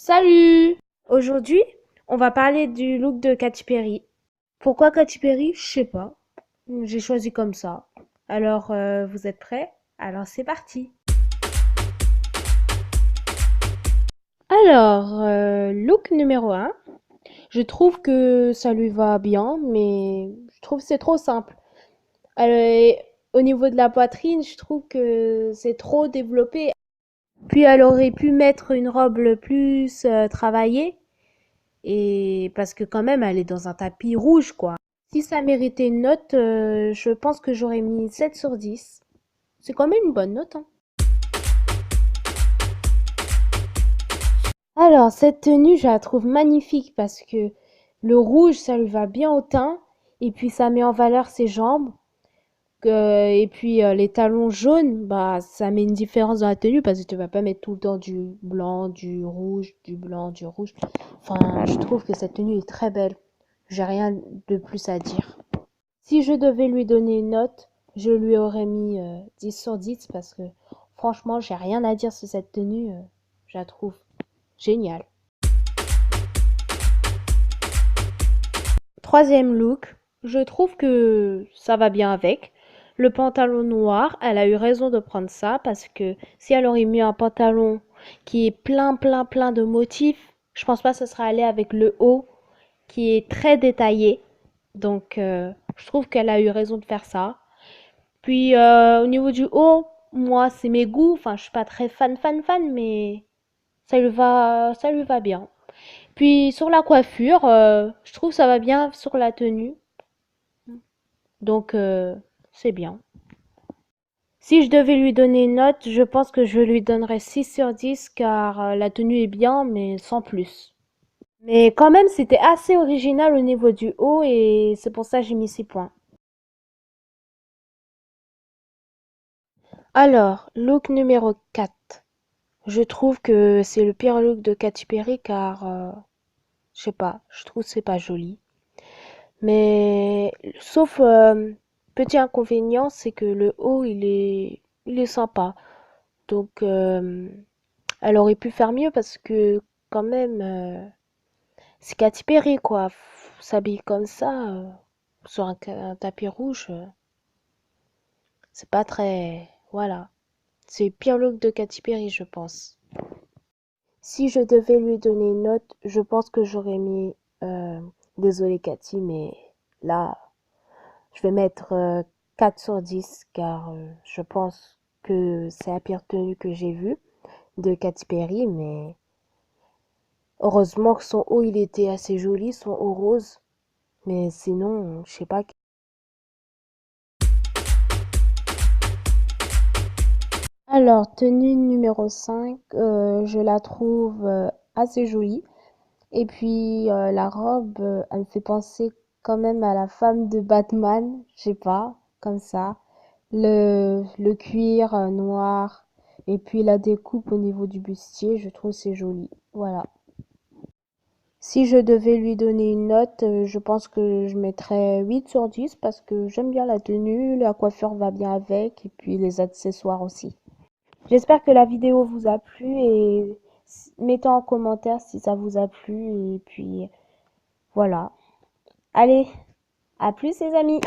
Salut! Aujourd'hui, on va parler du look de Katy Perry. Pourquoi Katy Perry? Je sais pas. J'ai choisi comme ça. Alors, vous êtes prêts? Alors, c'est parti. Alors, look numéro un. Je trouve que ça lui va bien, mais je trouve que c'est trop simple. Euh, Au niveau de la poitrine, je trouve que c'est trop développé. Puis, elle aurait pu mettre une robe plus travaillée. Et parce que quand même, elle est dans un tapis rouge, quoi. Si ça méritait une note, je pense que j'aurais mis 7 sur 10. C'est quand même une bonne note, hein. Alors, cette tenue, je la trouve magnifique parce que le rouge, ça lui va bien au teint. Et puis, ça met en valeur ses jambes. Et puis, les talons jaunes, bah, ça met une différence dans la tenue parce que tu vas pas mettre tout le temps du blanc, du rouge, du blanc, du rouge. Enfin, je trouve que cette tenue est très belle. J'ai rien de plus à dire. Si je devais lui donner une note, je lui aurais mis 10 sur 10 parce que franchement, j'ai rien à dire sur cette tenue. Je la trouve géniale. Troisième look, je trouve que ça va bien avec. Le pantalon noir, elle a eu raison de prendre ça parce que si elle aurait mis un pantalon qui est plein de motifs, je pense pas que ce serait allé avec le haut qui est très détaillé. Donc, je trouve qu'elle a eu raison de faire ça. Puis au niveau du haut, moi c'est mes goûts. Enfin, je suis pas très fan, mais ça lui va bien. Puis sur la coiffure, je trouve que ça va bien sur la tenue. Donc c'est bien. Si je devais lui donner une note, je pense que je lui donnerais 6 sur 10 car la tenue est bien, mais sans plus. Mais quand même, c'était assez original au niveau du haut et c'est pour ça que j'ai mis 6 points. Alors, look numéro 4. Je trouve que c'est le pire look de Katy Perry car, je sais pas, je trouve que c'est pas joli. Mais, sauf, petit inconvénient, c'est que le haut, il est sympa. Donc, elle aurait pu faire mieux parce que, quand même, c'est Katy Perry, quoi. S'habiller comme ça, sur un tapis rouge, c'est pas très, voilà. C'est le pire look de Katy Perry, je pense. Si je devais lui donner une note, je pense que j'aurais mis, euh, désolé Cathy, mais là, je vais mettre 4 sur 10 car je pense que c'est la pire tenue que j'ai vue de Katy Perry, mais heureusement que son haut il était assez joli, son haut rose, mais sinon, je sais pas. Alors, tenue numéro 5, je la trouve assez jolie. Et puis la robe, elle me fait penser quand même à la femme de Batman, je sais pas, comme ça. Le cuir noir et puis la découpe au niveau du bustier, je trouve c'est joli. Voilà. Si je devais lui donner une note, je pense que je mettrais 8 sur 10 parce que j'aime bien la tenue, la coiffure va bien avec et puis les accessoires aussi. J'espère que la vidéo vous a plu et mettez en commentaire si ça vous a plu et puis voilà. Allez, à plus les amis!